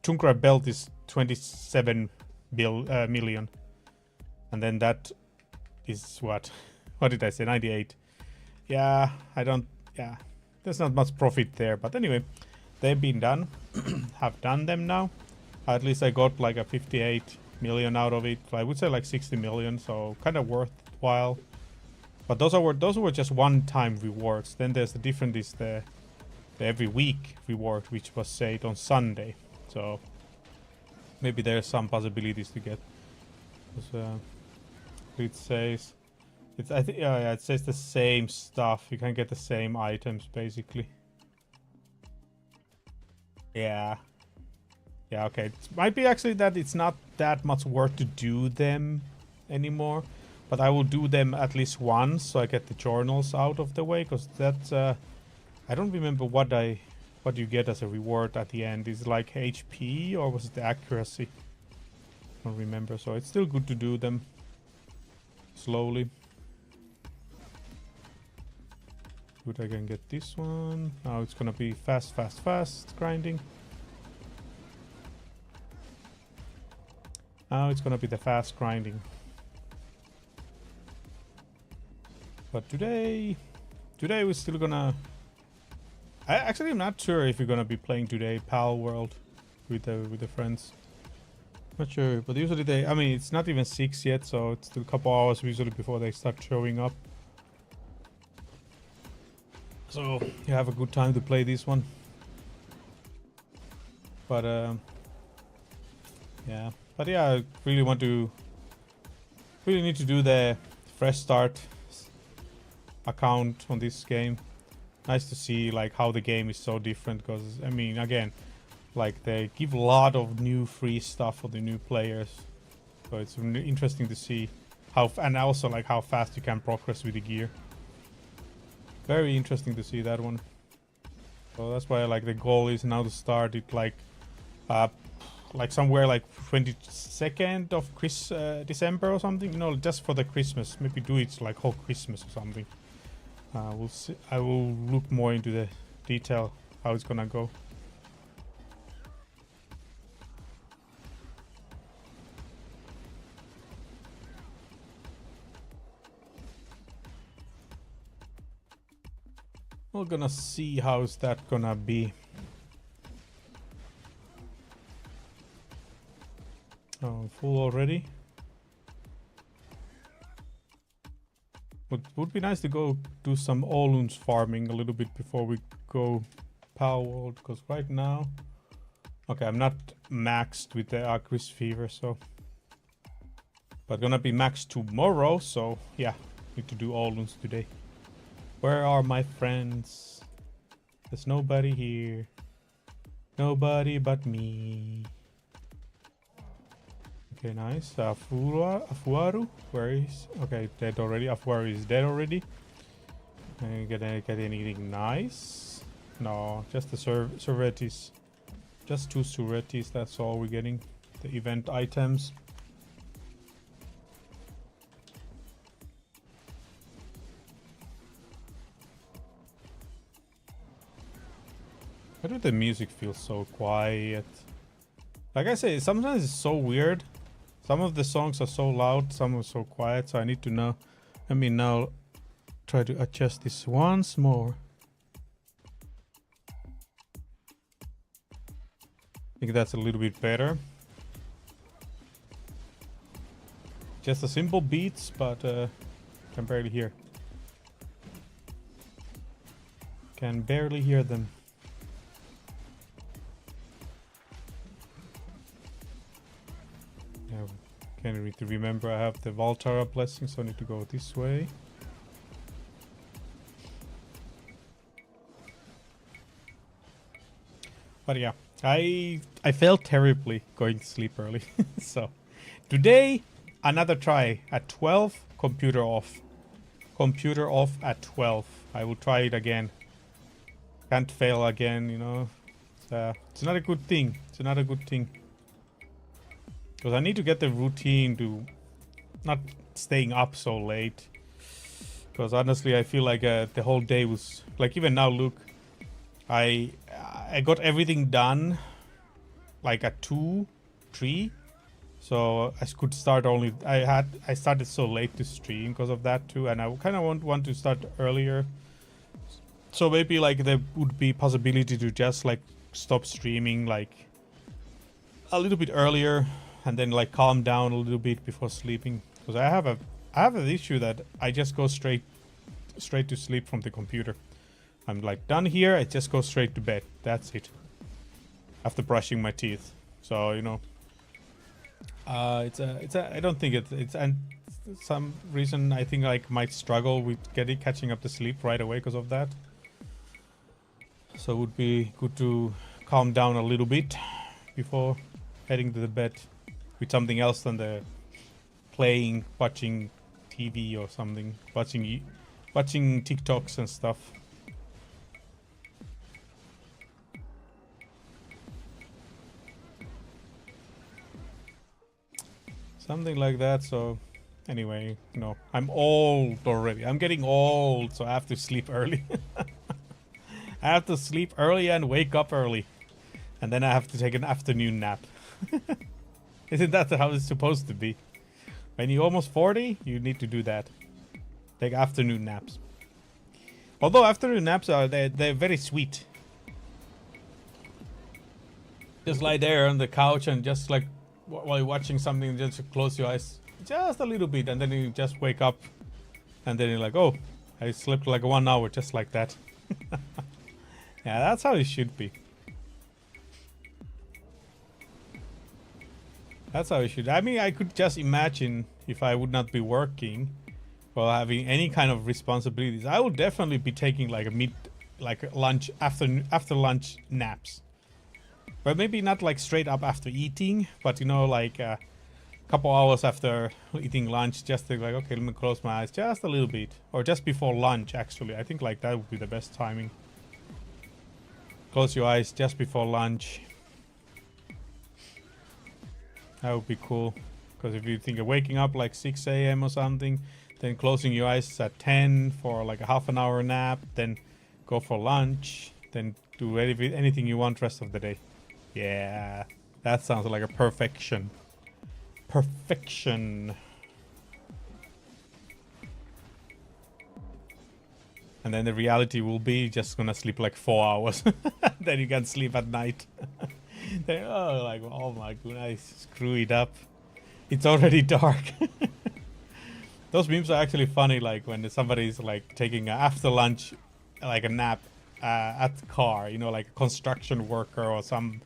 Junkrat belt is 27 million. And then that is what? What did I say? 98. Yeah, I don't... Yeah, there's not much profit there. But anyway, they've been done. Have done them now. At least I got like a 58 million out of it. I would say like 60 million, so kind of worthwhile. But those were just one-time rewards. Then there's the different is the every week reward, which was said on Sunday. So maybe there's some possibilities to get. It says I think yeah, it says the same stuff. You can get the same items basically. Yeah. Yeah, okay. It might be actually that it's not that much worth to do them anymore. But I will do them at least once so I get the journals out of the way. Because that's... I don't remember what you get as a reward at the end. Is it like HP or was it the accuracy? I don't remember. So it's still good to do them slowly. Good, I can get this one. Now it's gonna be fast grinding. Now it's gonna be the fast grinding. But today we're still gonna... I'm not sure if we're gonna be playing today Pal World with the friends. Not sure, but usually I mean, it's not even 6 yet, so it's still a couple hours usually before they start showing up. So you have a good time to play this one. But yeah. But yeah, I really need to do the fresh start account on this game. Nice to see like how the game is so different, because I mean, again, like they give a lot of new free stuff for the new players, so it's really interesting to see how, and also like how fast you can progress with the gear. Very interesting to see that one. So that's why like the goal is now to start it like somewhere like 22nd of December or something, you know, just for the Christmas. Maybe do it like whole Christmas or something. We'll see. I will look more into the detail how it's gonna go. We're gonna see how's that gonna be. Oh, full already. Would be nice to go do some Oluns farming a little bit before we go Power World, because right now, okay, I'm not maxed with the Agris Fever, so, but gonna be maxed tomorrow, so yeah, need to do Oluns today. Where are my friends? There's nobody here. Nobody but me. Okay, nice. Afuaru, where is... Okay, dead already. Afuaru is dead already. Gonna get anything nice? No, just the Surretis. Just 2 Surretis, that's all we're getting. The event items. Why do the music feel so quiet? Like I say, sometimes it's so weird. Some of the songs are so loud, some are so quiet, so I need to know. Let me now try to adjust this once more. I think that's a little bit better. Just a simple beats, but can barely hear. Can barely hear them. Can't really remember. I have the Valtara blessing, so I need to go this way. But yeah, I failed terribly going to sleep early. So today, another try at 12. Computer off. Computer off at 12. I will try it again. Can't fail again, you know. It's not a good thing. It's not a good thing. Because I need to get the routine to not staying up so late. Because honestly, I feel like the whole day was... Like even now, look. I got everything done like a 2, 3. So I could start only. I started so late to stream because of that too, and I kind of want to start earlier. So maybe like there would be possibility to just like stop streaming like a little bit earlier, and then like calm down a little bit before sleeping. Because I have an issue that I just go straight to sleep from the computer. I'm like done here. I just go straight to bed. That's it. After brushing my teeth. So you know. I don't think it's and some reason I think like might struggle with catching up to sleep right away because of that. So it would be good to calm down a little bit before heading to the bed with something else than the playing, watching TV or something, watching TikToks and stuff. Something like that. So anyway, you know, I'm old already. I'm getting old, so I have to sleep early. I have to sleep early and wake up early. And then I have to take an afternoon nap. Isn't that how it's supposed to be? When you're almost 40, you need to do that. Take afternoon naps. Although afternoon naps are they're very sweet. Just lie there on the couch and just like while you're watching something, just close your eyes just a little bit, and then you just wake up, and then you're like, oh, I slept like 1 hour just like that. Yeah, that's how it should be. That's how it should. I mean, I could just imagine if I would not be working or having any kind of responsibilities, I would definitely be taking like lunch after lunch naps. But maybe not like straight up after eating, but you know, like a couple hours after eating lunch, just to like, okay, let me close my eyes just a little bit, or just before lunch. Actually, I think like that would be the best timing. Close your eyes just before lunch. That would be cool, because if you think of waking up like 6 a.m. or something, then closing your eyes at 10 for like a half an hour nap, then go for lunch, then do anything you want rest of the day. Yeah, that sounds like a perfection. Perfection. And then the reality will be just gonna sleep like 4 hours. Then you can sleep at night. Then, oh, like, oh my goodness, screw it up. It's already dark. Those memes are actually funny, like when somebody's like taking after lunch, like a nap at the car, you know, like a construction worker or something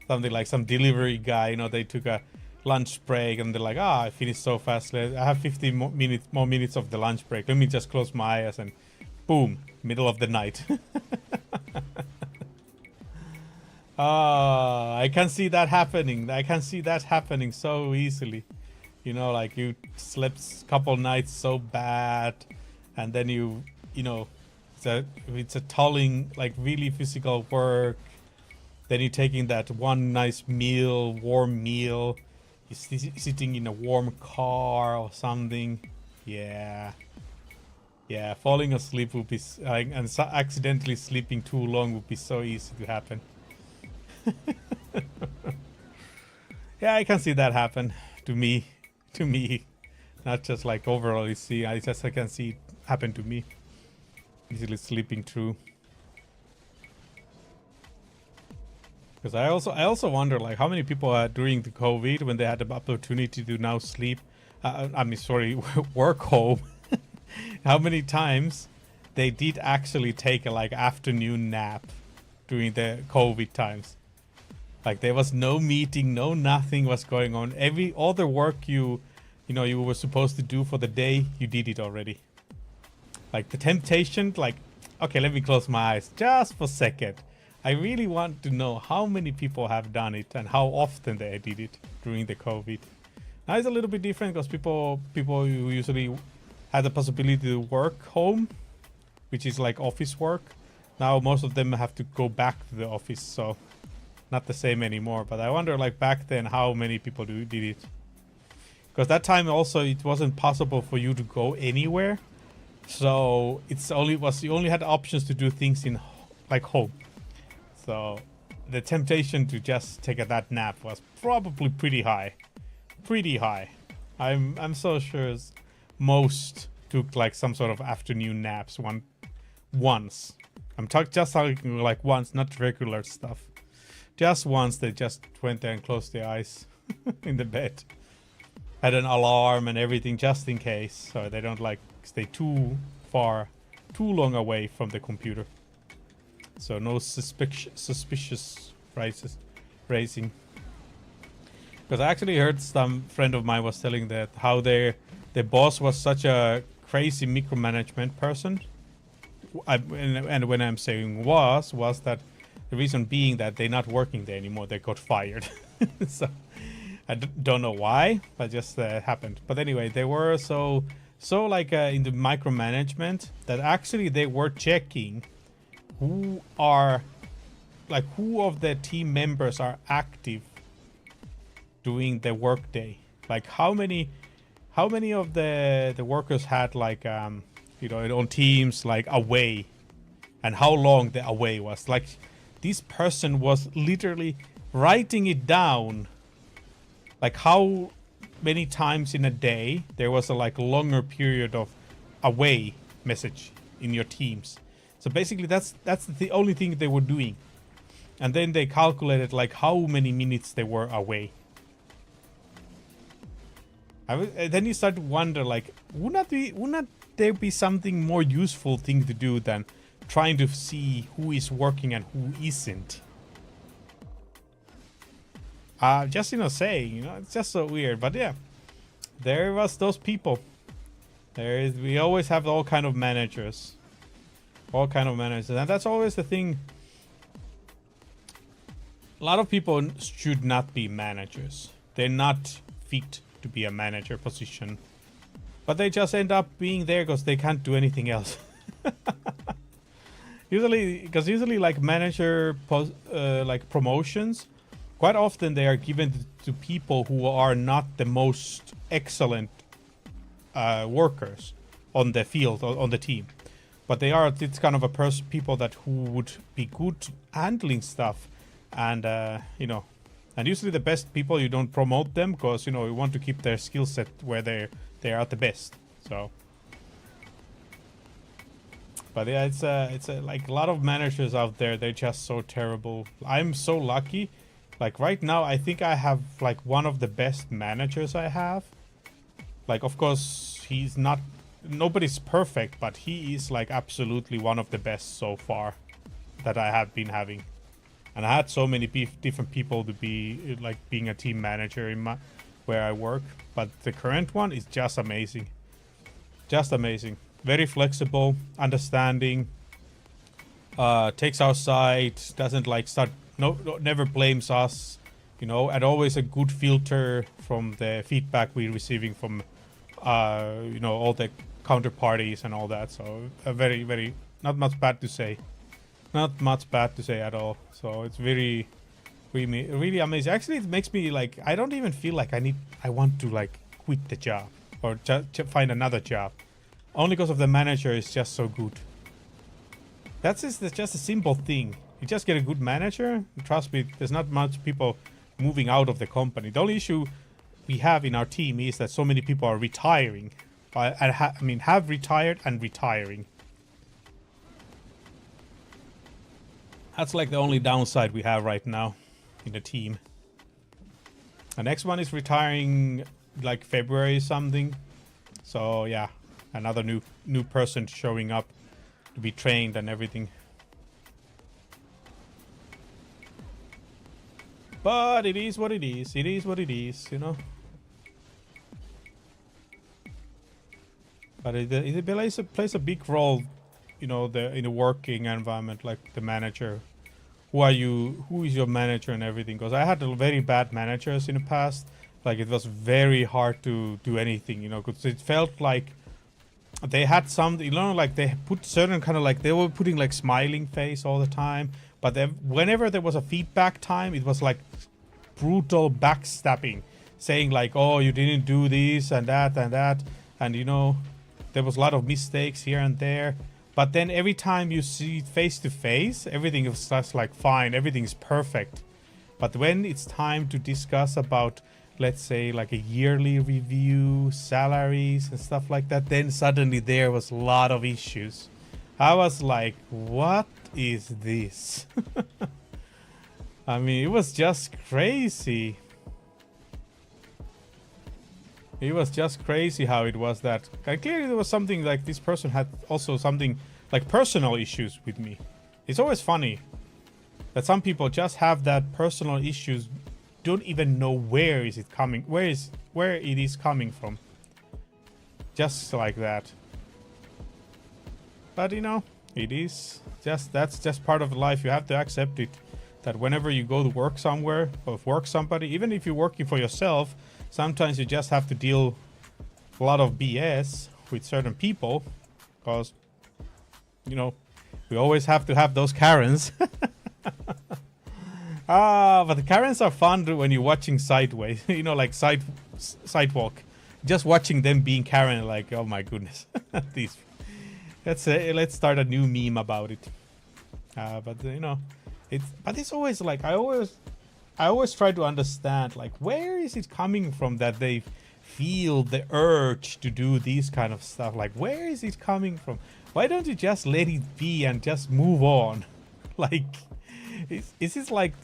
like some delivery guy, you know, they took a lunch break and they're like, I finished so fast. I have 15 more minutes of the lunch break. Let me just close my eyes and boom, middle of the night. I can see that happening. I can see that happening so easily. You know, like you slept a couple nights so bad, and then you know, it's a tolling, like really physical work. Then you're taking that one nice meal, warm meal. You're sitting in a warm car or something. Yeah. Yeah, falling asleep would be, and accidentally sleeping too long would be so easy to happen. Yeah, I can see that happen to me. Not just like overall see, I can see it happen to me. Easily sleeping through. Because I also wonder like how many people during the COVID, when they had the opportunity to now sleep, work home, how many times they did actually take a like afternoon nap during the COVID times. Like there was no meeting, no nothing was going on. All the work you were supposed to do for the day, you did it already. Like the temptation, like, okay, let me close my eyes just for a second. I really want to know how many people have done it and how often they did it during the COVID. Now it's a little bit different because people who usually had the possibility to work home, which is like office work. Now most of them have to go back to the office, so not the same anymore. But I wonder like back then how many people did it. Because that time also it wasn't possible for you to go anywhere. So you only had options to do things in like home. So the temptation to just take that nap was probably pretty high. Pretty high. I'm so sure most took like some sort of afternoon naps once. I'm just talking like once, not regular stuff. Just once they just went there and closed their eyes in the bed. Had an alarm and everything just in case, so they don't like stay too long away from the computer. So no suspicious raising. Because I actually heard some friend of mine was telling that how their boss was such a crazy micromanagement person. And when I'm saying was that the reason being that they're not working there anymore, they got fired. So I don't know why, but just happened. But anyway, they were so like in the micromanagement that actually they were checking who of the team members are active doing the workday. Like how many of the workers had like on teams like away, and how long the away was. Like this person was literally writing it down, like how many times in a day there was a like longer period of away message in your teams. So basically that's the only thing they were doing, and then they calculated like how many minutes they were away. Then you start to wonder, like, wouldn't there be something more useful thing to do than trying to see who is working and who isn't? Just saying, it's just so weird. But yeah, there was those people. We always have all kind of managers, and that's always the thing. A lot of people should not be managers. They're not fit to be a manager position, but they just end up being there because they can't do anything else. usually like manager like promotions, quite often they are given to people who are not the most excellent workers on the field or on the team, but it's kind of people who would be good handling stuff, and and usually the best people, you don't promote them because you want to keep their skill set where they're at the best. So, but yeah, it's like a lot of managers out there, they're just so terrible. I'm so lucky. Like right now, I think I have like one of the best managers I have. Like, of course, nobody's perfect, but he is like absolutely one of the best so far that I have been having. And I had so many different people to be like being a team manager where I work, but the current one is just amazing. Just amazing. Very flexible, understanding, takes our side, doesn't like never blames us, and always a good filter from the feedback we're receiving from all the counterparties and all that. So very, very, not much bad to say. Not much bad to say at all. So it's really, really, really amazing. Actually, it makes me like, I don't even feel like I want to like quit the job or find another job. Only because of the manager is just so good. That's just a simple thing. You just get a good manager. Trust me, there's not much people moving out of the company. The only issue we have in our team is that so many people are retiring. Have retired and retiring. That's like the only downside we have right now in the team. The next one is retiring like February something. So yeah, another new person showing up to be trained and everything. But it is what it is. It is what it is, But it plays a big role, in the working environment, like the manager. Who is your manager and everything? Because I had very bad managers in the past. Like it was very hard to do anything, because it felt like they had something, like they put certain kind of like, they were putting like smiling face all the time. But then whenever there was a feedback time, it was like brutal backstabbing, saying like, oh, you didn't do this and that and that. And, there was a lot of mistakes here and there. But then every time you see it face to face, everything is just like fine, everything's perfect. But when it's time to discuss about, let's say, like a yearly review, salaries and stuff like that, then suddenly there was a lot of issues. I was like, what is this? I mean, it was just crazy. It was just crazy how it was that. And clearly there was something like this person had also something like personal issues with me. It's always funny that some people just have that personal issues, don't even know where is it coming, where it is coming from. Just like that. But you know, it is just, that's just part of life. You have to accept it. That whenever you go to work somewhere or work somebody, even if you're working for yourself, sometimes you just have to deal a lot of BS with certain people, because you know we always have to have those Karens. But the Karens are fun when you're watching sideways, you know, like sidewalk, just watching them being Karen, like, oh my goodness. These, let's start a new meme about it. But you know, it's always like I always try to understand, like, where is it coming from that they feel the urge to do these kind of stuff? Like, where is it coming from? Why don't you just let it be and just move on? Like, is it like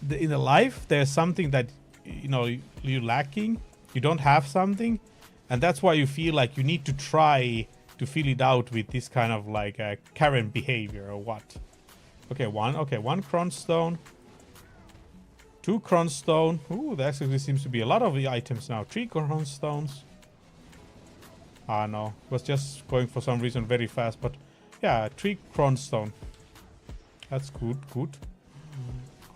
in the life there's something that, you know, you're lacking, you don't have something, and that's why you feel like you need to try to fill it out with this kind of like Karen behavior or what? Okay, one cronstone. 2 cronstone. Ooh, there actually seems to be a lot of the items now. 3 cronstones. Ah, no. Was just going for some reason very fast, but yeah, 3 cronstone. That's good, good.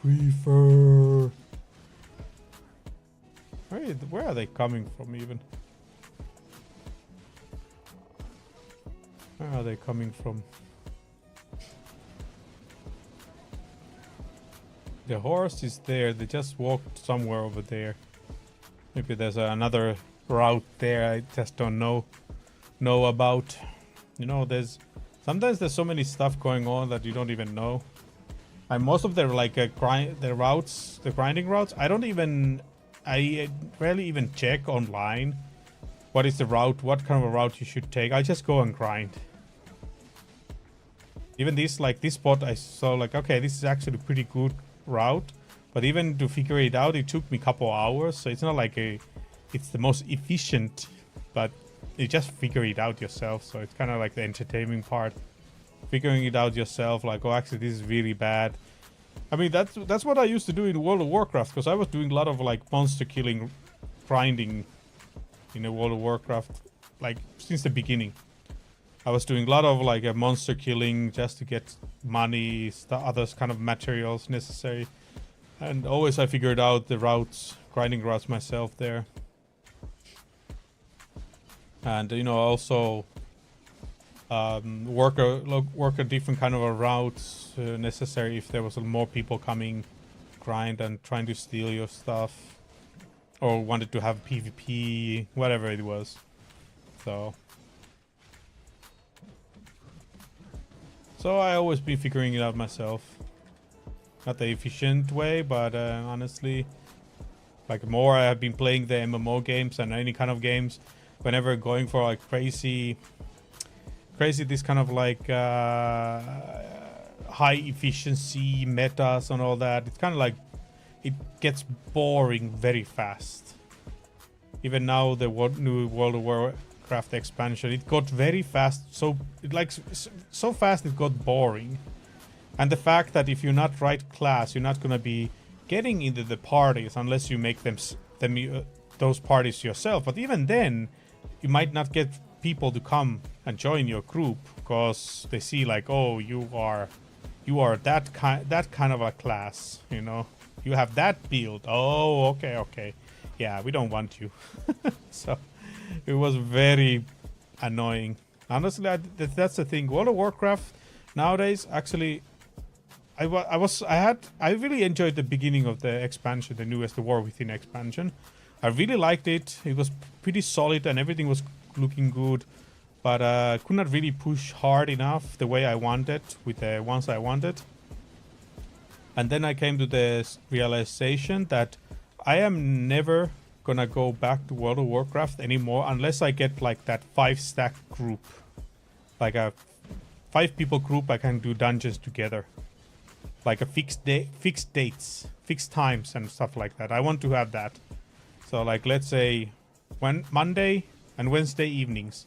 Creeper. Where are they coming from even? Where are they coming from? The horse is there. They just walked somewhere over there. Maybe there's another route there I just don't know about. You know, sometimes there's so many stuff going on that you don't even know. And most of their like the grinding routes, I rarely even check online what is the route, what kind of a route you should take. I just go and grind. Even this spot I saw, like, okay, this is actually a pretty good route, but even to figure it out, it took me a couple hours. So it's not like it's the most efficient, but you just figure it out yourself. So it's kind of like the entertaining part, figuring it out yourself. Like, oh, actually this is really bad. I mean, that's what I used to do in World of Warcraft, because I was doing a lot of like monster killing, grinding in World of Warcraft, like since the beginning. I was doing a lot of like a monster killing just to get money, other kind of materials necessary. And always I figured out the routes, grinding routes myself there. And, you know, also work a different kind of a routes necessary if there was more people coming, grind and trying to steal your stuff. Or wanted to have PvP, whatever it was. So I always been figuring it out myself. Not the efficient way, but honestly, like more I have been playing the MMO games and any kind of games, whenever going for like crazy this kind of like high efficiency metas and all that, it's kind of like it gets boring very fast. Even now the new World of Warcraft expansion, it got very fast, so fast it got boring. And the fact that if you're not right class, you're not gonna be getting into the parties unless you make those parties yourself. But even then, you might not get people to come and join your group because they see like, oh, you are that kind of a class, you know, you have that build. Oh, okay, yeah, we don't want you. So it was very annoying. Honestly, that's the thing. World of Warcraft nowadays, actually, I really enjoyed the beginning of the expansion, the newest, the War Within expansion. I really liked it. It was pretty solid and everything was looking good. but could not really push hard enough the way I wanted with the ones I wanted. And then I came to the realization that I am never gonna go back to World of Warcraft anymore unless I get like that 5-stack group, like a 5-people group I can do dungeons together, like a fixed dates, fixed times and stuff like that. I want to have that. So like, let's say when Monday and Wednesday evenings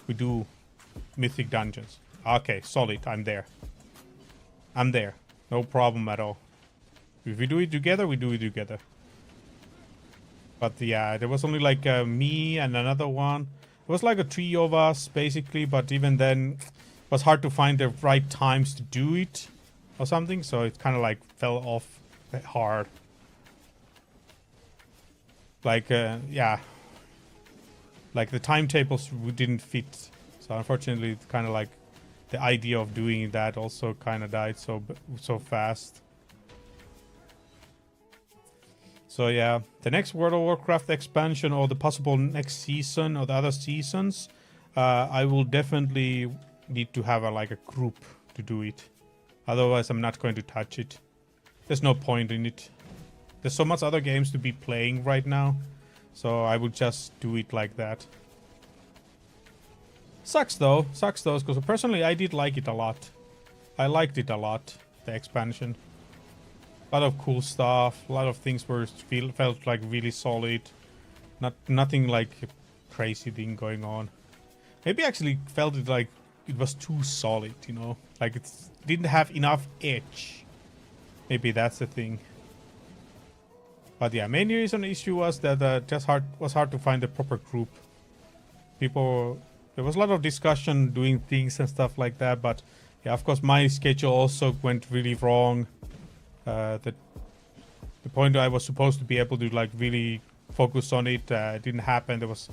we do mythic dungeons. Okay, solid. I'm there. No problem at all. If we do it together, we do it together. But yeah, there was only like me and another one. It was like a trio of us basically, but even then it was hard to find the right times to do it or something, so it kind of like fell off hard. Like yeah, like the timetables didn't fit, so unfortunately it's kind of like the idea of doing that also kind of died so fast. So yeah, the next World of Warcraft expansion or the possible next season or the other seasons, I will definitely need to have like a group to do it. Otherwise, I'm not going to touch it. There's no point in it. There's so much other games to be playing right now, so I would just do it like that. Sucks though, because personally I did like it a lot. I liked it a lot, the expansion. A lot of cool stuff, a lot of things felt like really solid. Nothing like a crazy thing going on. Maybe I actually felt it like it was too solid, you know? Like it didn't have enough edge. Maybe that's the thing. But yeah, main reason issue was that was hard to find the proper group. There was a lot of discussion doing things and stuff like that, but yeah, of course my schedule also went really wrong. The point I was supposed to be able to like really focus on it didn't happen. There was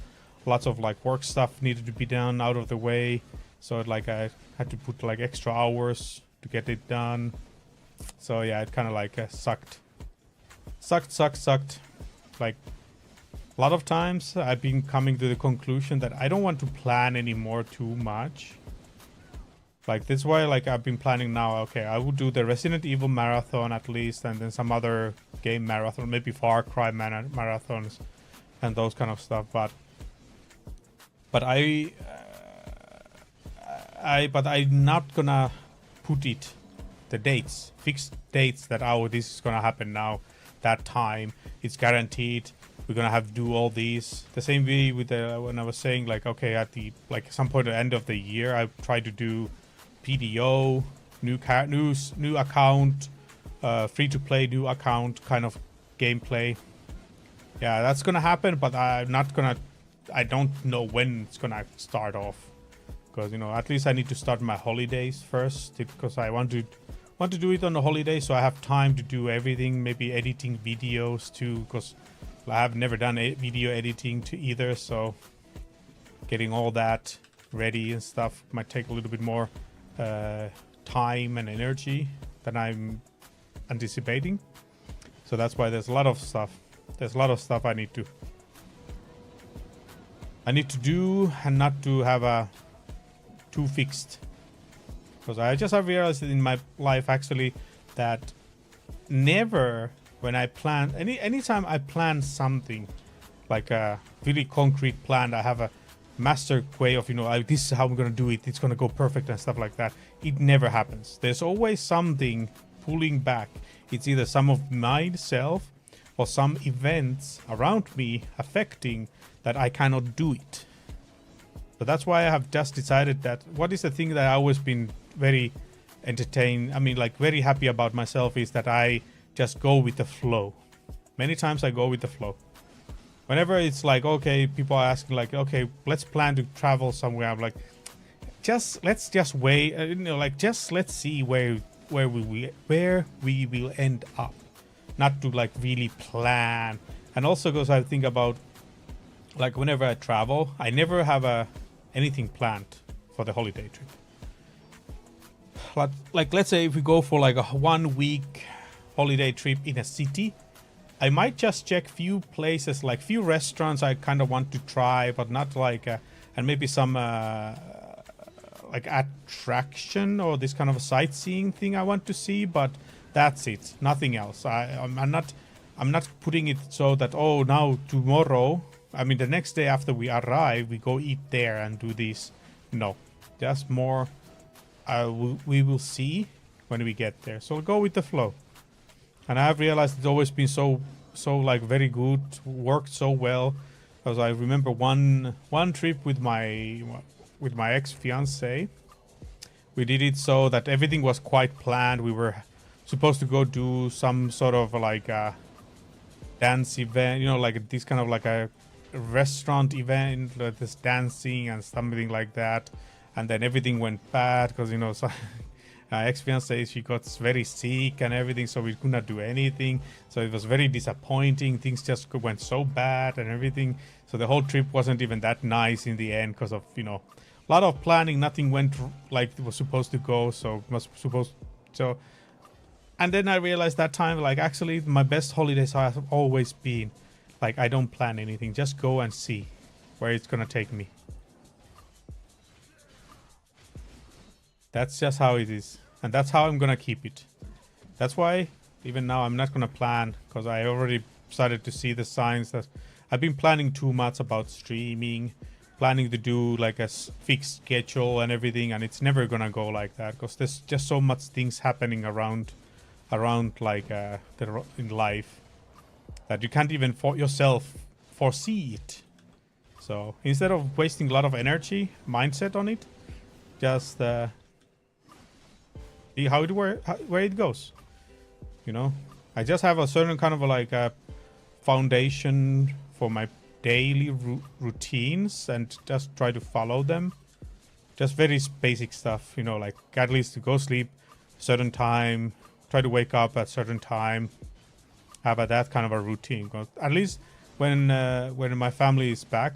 lots of like work stuff needed to be done out of the way, so like I had to put like extra hours to get it done. So yeah, it kind of like sucked. Like a lot of times I've been coming to the conclusion that I don't want to plan anymore too much. Like that's why like I've been planning now, okay, I will do the Resident Evil marathon at least, and then some other game marathon, maybe Far Cry marathons and those kind of stuff, but I'm not gonna put the dates, fixed dates that this is gonna happen now, that time, it's guaranteed. We're gonna have to do all these. The same way with when I was saying like, okay, at the like some point at the end of the year, I try to do PDO, new account, free to play new account kind of gameplay. Yeah, that's gonna happen, but I don't know when it's gonna start off, because you know, at least I need to start my holidays first, because I want to do it on the holidays, so I have time to do everything, maybe editing videos too, because I have never done video editing either, so getting all that ready and stuff might take a little bit more time and energy than I'm anticipating. So that's why there's a lot of stuff. I need to do and not to have too fixed. Because I just have realized in my life actually that never when I plan anytime I plan something like a really concrete plan, I have a master way of, you know, this is how I'm gonna do it, it's gonna go perfect and stuff like that. It never happens. There's always something pulling back. It's either some of myself or some events around me affecting that I cannot do it. So that's why I have just decided that what is the thing that I've always been very very happy about myself is that I just go with the flow. Many times I go with the flow. Whenever it's like, okay, people are asking like, okay, let's plan to travel somewhere, I'm like, let's just wait, let's see where we will end up, not to like really plan. And also because I think about like whenever I travel, I never have anything planned for the holiday trip. Like let's say if we go for like a 1 week holiday trip in a city, I might just check few places, like few restaurants I kind of want to try, but not like and maybe some like attraction or this kind of a sightseeing thing I want to see, but that's it, nothing else. I'm not putting it so that, oh, now tomorrow, I mean the next day after we arrive, we go eat there and do this. No, just more we will see when we get there. So go with the flow. And I have realized it's always been so like very good, worked so well. Because I remember one trip with my ex-fiance. We did it so that everything was quite planned. We were supposed to go do some sort of like a dance event, you know, like this kind of like a restaurant event, like this dancing and something like that. And then everything went bad because, you know, so ex-fiance, she got very sick and everything, so we could not do anything. So it was very disappointing. Things just went so bad and everything. So the whole trip wasn't even that nice in the end because of, you know, a lot of planning. Nothing went like it was supposed to go. And then I realized that time, like, actually my best holidays have always been like, I don't plan anything, just go and see where it's gonna take me. That's just how it is. And that's how I'm gonna keep it. That's why even now I'm not gonna plan, because I already started to see the signs that I've been planning too much about streaming, planning to do like a fixed schedule and everything, and it's never gonna go like that because there's just so much things happening around like in life that you can't even for yourself foresee it. So instead of wasting a lot of energy, mindset on it, just see how it where it goes. You know, I just have a certain kind of like a foundation for my daily routines and just try to follow them. Just very basic stuff, you know, like at least to go sleep certain time, try to wake up at certain time, have that kind of a routine. At least when my family is back,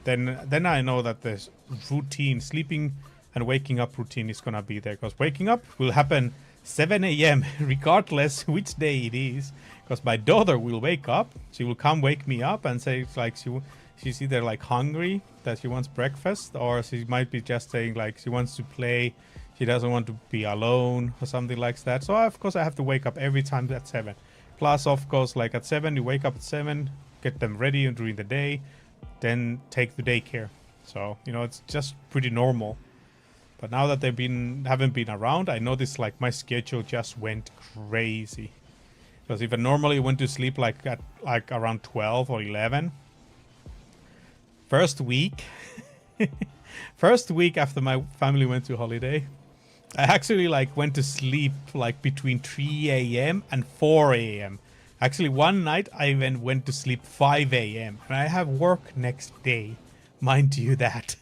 then I know that this routine, sleeping and waking up routine is gonna be there, because waking up will happen 7 a.m. regardless which day it is, because my daughter will wake up, she will come wake me up and say it's like she's either like hungry, that she wants breakfast, or she might be just saying like she wants to play, she doesn't want to be alone or something like that. So of course I have to wake up every time at 7. Plus of course, like at 7 you wake up at 7, get them ready during the day, then take the daycare. So, you know, it's just pretty normal. But now that haven't been around, I noticed like my schedule just went crazy. Because if I normally went to sleep like at like around 12 or 11, first week after my family went to holiday, I actually like went to sleep like between 3 a.m. and 4 a.m. Actually, one night I even went to sleep 5 a.m. and I have work next day, mind you that.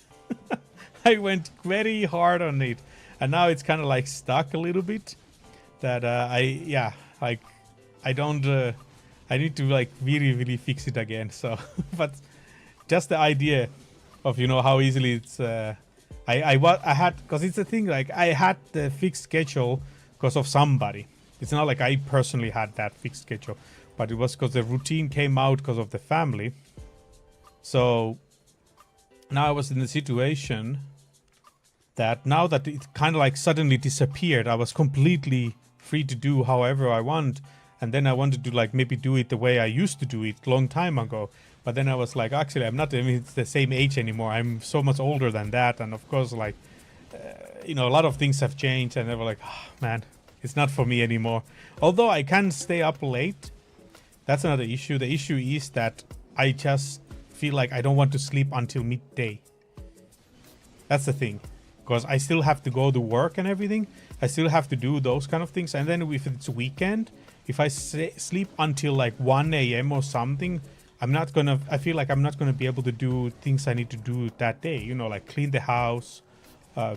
I went very hard on it, and now it's kind of like stuck a little bit. That I need to like really fix it again. So, but just the idea of, you know, how easily it's I had, because it's a thing, like I had the fixed schedule because of somebody. It's not like I personally had that fixed schedule, but it was because the routine came out because of the family. So now I was in the situation that now that it kind of like suddenly disappeared, I was completely free to do however I want. And then I wanted to like maybe do it the way I used to do it long time ago. But then I was like, actually, I'm not even the same age anymore. I'm so much older than that. And of course, like, you know, a lot of things have changed, and they were like, oh, man, it's not for me anymore. Although I can stay up late. That's another issue. The issue is that I just feel like I don't want to sleep until midday. That's the thing. Because I still have to go to work and everything. I still have to do those kind of things. And then if it's weekend, if I sleep until like 1 a.m. or something, I feel like I'm not gonna be able to do things I need to do that day. You know, like clean the house,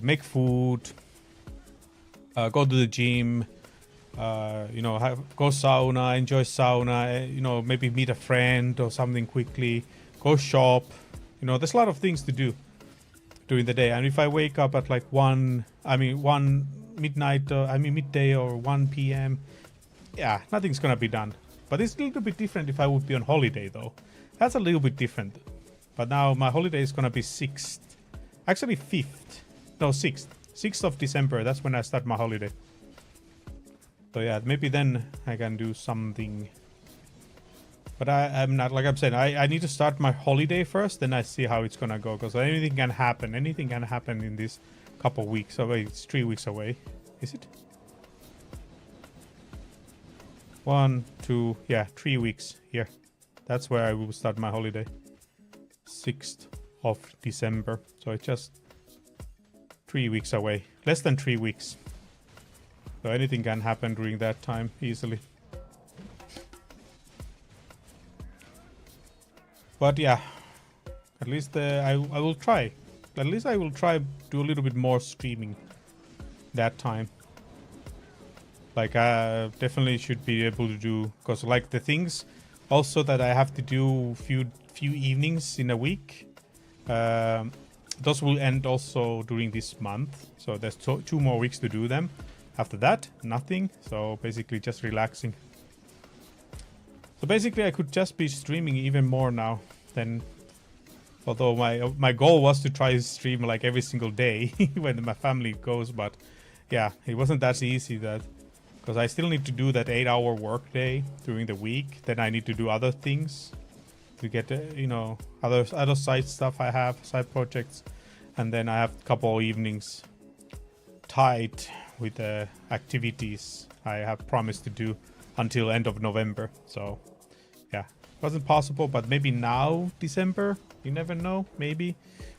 make food, go to the gym, you know, go sauna, enjoy sauna, you know, maybe meet a friend or something quickly, go shop. You know, there's a lot of things to do during the day. And if I wake up at like midday or 1 p.m, yeah, nothing's gonna be done. But it's a little bit different if I would be on holiday though. That's a little bit different. But now my holiday is gonna be 6th Actually 5th. No, 6th. 6th of December, that's when I start my holiday. So yeah, maybe then I can do something. But I'm not, like I'm saying, I need to start my holiday first, then I see how it's gonna go. Because anything can happen. Anything can happen in this couple weeks. Oh wait, it's 3 weeks away. Is it? 1, 2, yeah, 3 weeks here. That's where I will start my holiday. 6th of December. So it's just 3 weeks away. Less than 3 weeks. So anything can happen during that time easily. But yeah, at least I will try. At least I will try do a little bit more streaming that time. Like I definitely should be able to do, because like the things also that I have to do few evenings in a week, those will end also during this month. So there's 2 more weeks to do them. After that, nothing. So basically just relaxing. So basically I could just be streaming even more now than, although my goal was to try to stream like every single day when my family goes, but yeah, it wasn't that easy, that because I still need to do that 8-hour work day during the week. Then I need to do other things to get you know, other side stuff I have, side projects, and then I have a couple evenings tied with the activities I have promised to do until end of November. So yeah, wasn't possible, but maybe now December, you never know, maybe.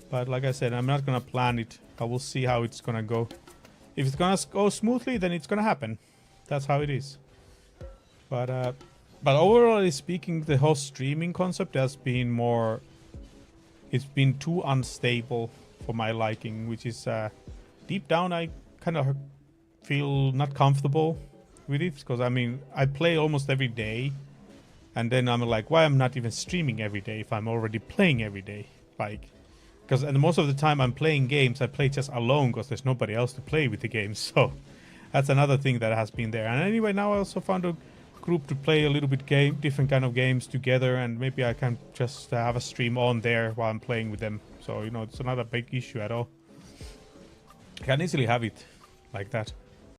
But like I said, I'm not gonna plan it. I will see how it's gonna go. If it's gonna go smoothly, then it's gonna happen. That's how it is. But overall speaking, the whole streaming concept has been more, it's been too unstable for my liking, which is deep down I kind of feel not comfortable with it, because I mean I play almost every day, and then I'm like, why I'm not even streaming every day if I'm already playing every day? Like, because most of the time I'm playing games, I play just alone because there's nobody else to play with the games. So that's another thing that has been there. And anyway, now I also found a group to play a little bit different kind of games together, and maybe I can just have a stream on there while I'm playing with them. So you know, it's not a big issue at all. I can easily have it like that.